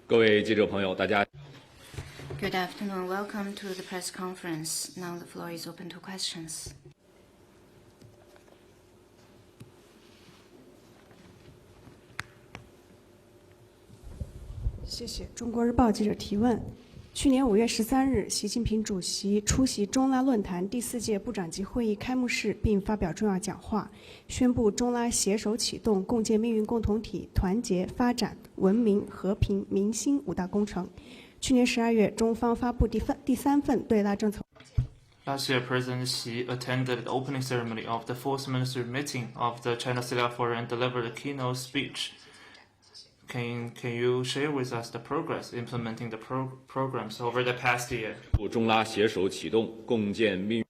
各位记者朋友，大家。Good afternoon. Welcome to the press conference. Now the floor is open to questions. 谢谢。中国日报记者提问：去年5月13日，习近平主席出席中拉论坛第4届部长级会议开幕式，并发表重要讲话，宣布中拉携手启动共建命运共同体、团结、发展、文明、和平、民心5大工程。去年12月，中方发布第3份对拉政策。Last year, President Xi attended the opening ceremony of the fourth minister meeting of the China-CELAC Forum and delivered a keynote speech. Can you share with us the progress implementing the programs over the past year? 中拉携手启动共建命运。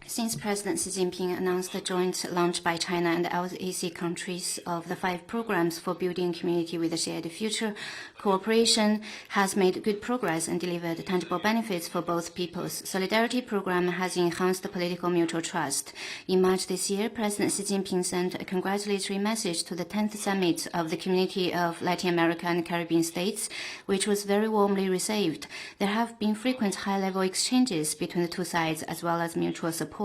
Since President Xi Jinping announced the joint launch by China and LAC countries of the 5 programs for building a community with a shared future, cooperation has made good progress and delivered tangible benefits for both peoples. Solidarity program has enhanced political mutual trust. In March this year, President Xi Jinping sent a congratulatory message to the 10th summit of the Community of Latin America and Caribbean States, which was very warmly received. There have been frequent high-level exchanges between the two sides as well as mutual support.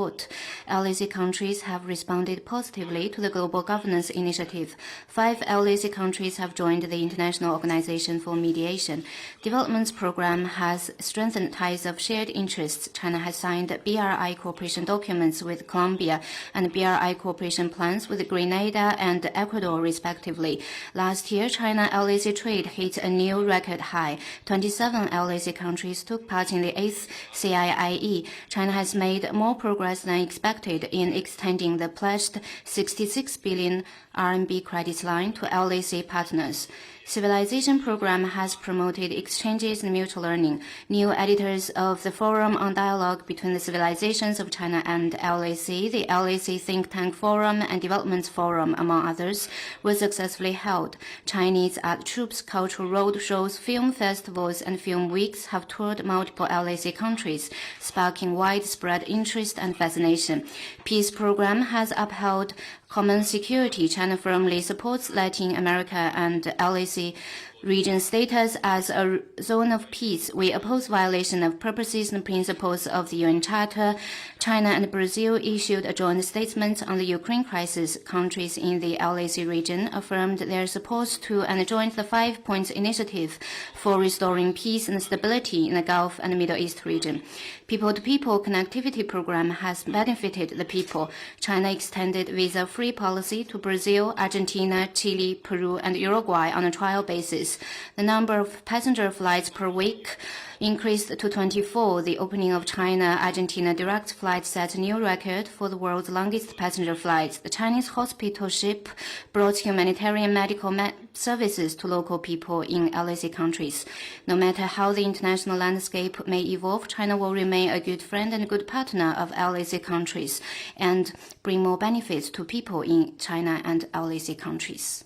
LAC countries have responded positively to the Global Governance Initiative. 5 LAC countries have joined the International Organization for Mediation. Development program has strengthened ties of shared interests. China has signed BRI cooperation documents with Colombia and BRI cooperation plans with Grenada and Ecuador, respectively. Last year, China-LAC trade hit a new record high. 27 LAC countries took part in the 8th CIIE. China has made more progress than expected in extending the pledged 66 billion RMB credit line to LAC partners. Civilization program has promoted exchanges and mutual learning. New editors of the Forum on Dialogue between the Civilizations of China and LAC, the LAC Think Tank Forum and Development Forum, among others, were successfully held. Chinese art troops, cultural road shows, film festivals, and film weeks have toured multiple LAC countries, sparking widespread interest and fascination. Peace program has upheld common security. China firmly supports Latin America and LAC region status as a zone of peace. We oppose violation of purposes and principles of the UN Charter. China and Brazil issued a joint statement on the Ukraine crisis. Countries in the LAC region affirmed their support to and joined the 5-point initiative for restoring peace and stability in the Gulf and Middle East region. People-to-people connectivity program has benefited the people. China extended visa-free policy to Brazil, Argentina, Chile, Peru, and Uruguay on a trial basis. The number of passenger flights per week increased to 24. The opening of China-Argentina direct flight set a new record for the world's longest passenger flight. The Chinese hospital ship brought humanitarian medical services to local people in LAC countries. No matter how the international landscape may evolve, China will remain a good friend and good partner of LAC countries and bring more benefits to people in China and LAC countries.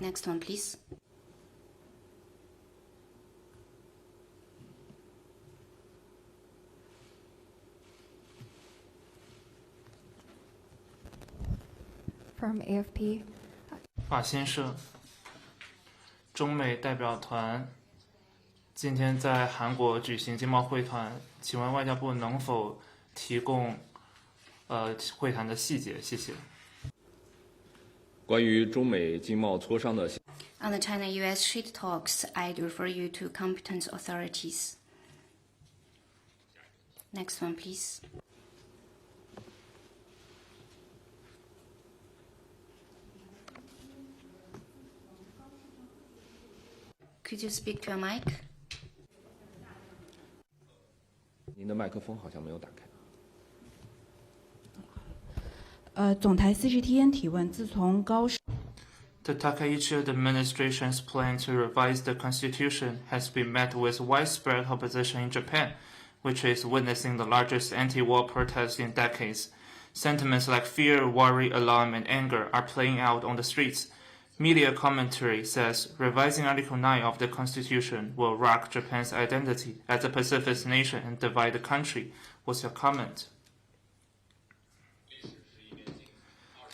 Next one, please. From AFP. 法新社，中美代表团今天在韩国举行经贸会谈，请问外交部能否提供会谈的细节？谢谢。关于中美经贸磋商的。On the China-US trade talks, I'd refer you to competent authorities. Next one, please. Could you speak to a mic? 您的麦克风好像没有打开。总台 CGTN 提问：自从高市 The Takaichi administration's plan to revise the constitution has been met with widespread opposition in Japan, which is witnessing the largest anti-war protests in decades. Sentiments like fear, worry, alarm, and anger are playing out on the streets. Media commentary says revising Article 9 of the Constitution will rock Japan's identity as a pacifist nation and divide the country. What's your comment?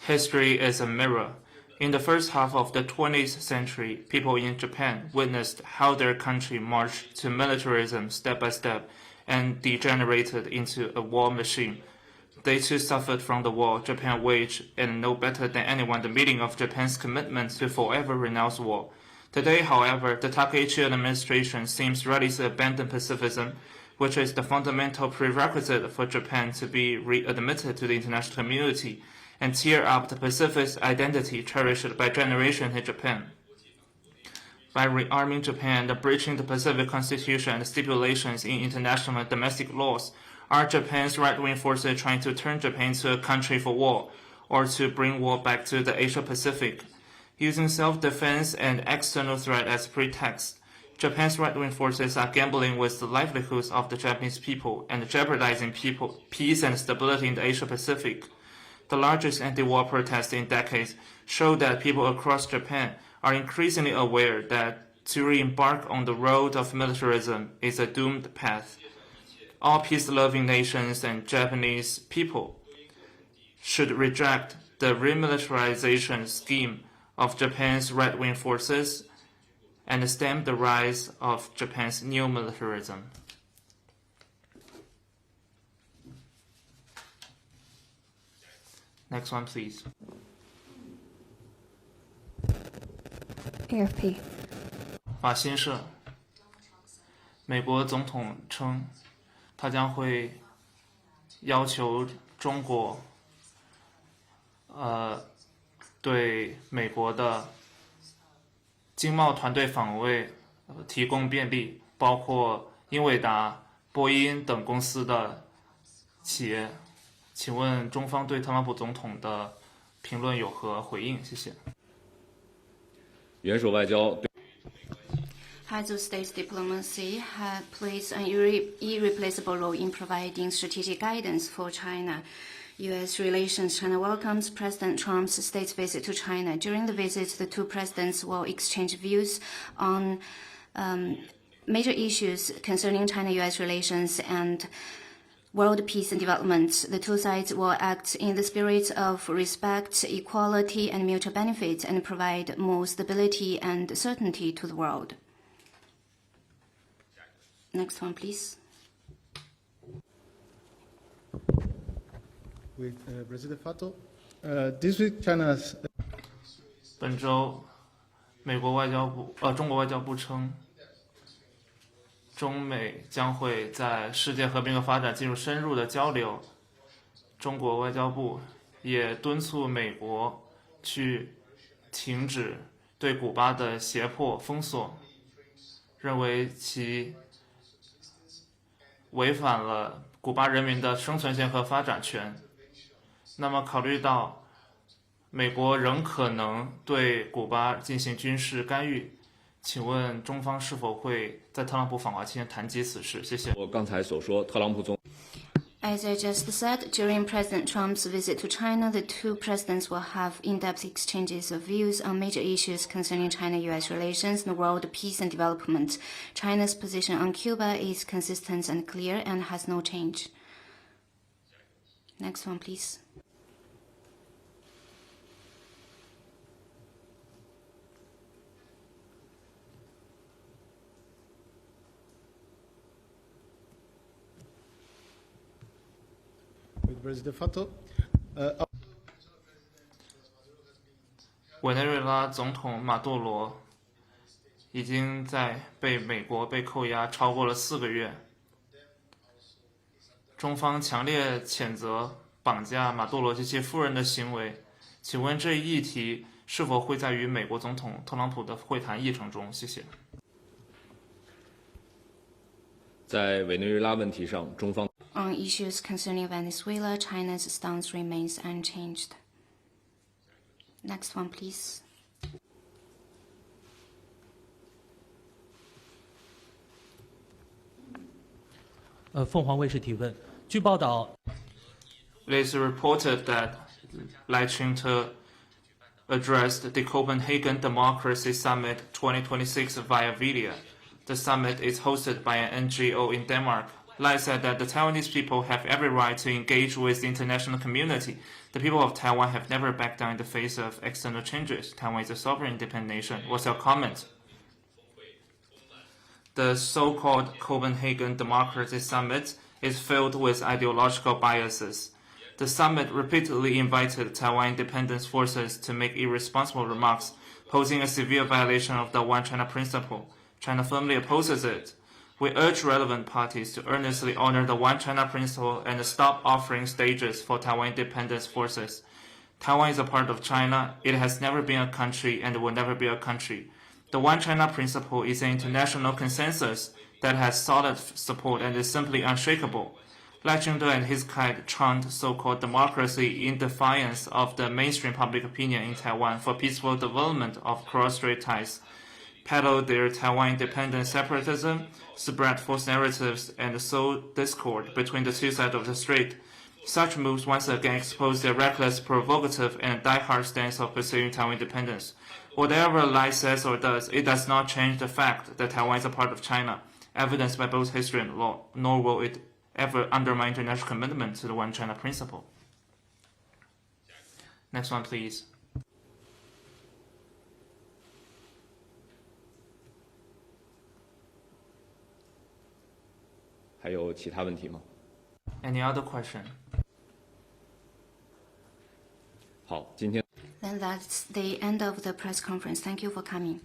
History is a mirror. In the first half of the 20th century, people in Japan witnessed how their country marched to militarism step by step and degenerated into a war machine. They too suffered from the war Japan waged and know better than anyone the meaning of Japan's commitment to forever renounce war. Today, however, the Takaichi administration seems ready to abandon pacifism, which is the fundamental prerequisite for Japan to be readmitted to the international community, and tear up the pacifist identity cherished by generations in Japan. By rearming Japan and breaching the Pacific Constitution and stipulations in international and domestic laws, are Japan's right-wing forces trying to turn Japan into a country for war, or to bring war back to the Asia-Pacific? Using self-defense and external threat as pretext, Japan's right-wing forces are gambling with the livelihoods of the Japanese people and jeopardizing peace and stability in the Asia-Pacific. The largest anti-war protests in decades show that people across Japan are increasingly aware that to re-embark on the road of militarism is a doomed path. All peace-loving nations and Japanese people should reject the remilitarization scheme of Japan's right-wing forces and stem the rise of Japan's new militarism. Next one, please. AFP. 法新社，美国总统称，他将会要求中国，对美国的经贸团队访问提供便利，包括英伟达、波音等公司的企业。请问中方对特朗普总统的评论有何回应？谢谢。元首外交。 Heads of state diplomacy plays an irreplaceable role in providing strategic guidance for China-U.S. relations. China welcomes President Trump's state visit to China. During the visit, the two presidents will exchange views on major issues concerning China-U.S. relations and world peace and development. The two sides will act in the spirit of respect, equality, and mutual benefit and provide more stability and certainty to the world. Next one, please. With President Fato, this week China's 本周，中国外交部称，中美将会在世界和平和发展进入深入的交流。中国外交部也敦促美国去停止对古巴的胁迫封锁，认为其违反了古巴人民的生存权和发展权。那么，考虑到美国仍可能对古巴进行军事干预，请问中方是否会在特朗普访华期间谈及此事？谢谢。我刚才所说，特朗普总。 As I just said, during President Trump's visit to China, the two presidents will have in-depth exchanges of views on major issues concerning China-U.S. relations and world peace and development. China's position on Cuba is consistent and clear and has no change. Next one, please. with President Fato. 委内瑞拉总统马杜罗已经被美国被扣押超过了4个月。中方强烈谴责绑架马杜罗及其夫人的行为。请问这一议题是否会在与美国总统特朗普的会谈议程中？谢谢。在委内瑞拉问题上，中方 On issues concerning Venezuela, China's stance remains unchanged. Next one, please. 凤凰卫视提问，据报道 It is reported that Lai Ching-te addressed the Copenhagen Democracy Summit 2026 via video. The summit is hosted by an NGO in Denmark. Lai said that the Taiwanese people have every right to engage with the international community. The people of Taiwan have never backed down in the face of external changes. Taiwan is a sovereign independent nation. What's your comment? The so-called Copenhagen Democracy Summit is filled with ideological biases. The summit repeatedly invited Taiwan independence forces to make irresponsible remarks, posing a severe violation of the One China principle. China firmly opposes it. We urge relevant parties to earnestly honor the One China principle and stop offering stages for Taiwan independence forces. Taiwan is a part of China. It has never been a country and will never be a country. The One China principle is an international consensus that has solid support and is simply unshakable. Lai Ching-te and his kind chant so-called democracy in defiance of the mainstream public opinion in Taiwan for peaceful development of cross-strait ties, peddle their Taiwan independent separatism, spread false narratives, and sow discord between the two sides of the strait. Such moves once again expose their reckless, provocative, and die-hard stance of pursuing Taiwan independence. Whatever Lai says or does, it does not change the fact that Taiwan is a part of China, evidenced by both history and law, nor will it ever undermine international commitment to the One China principle. Next one, please. Any other question? 好，今天。 Then that's the end of the press conference. Thank you for coming.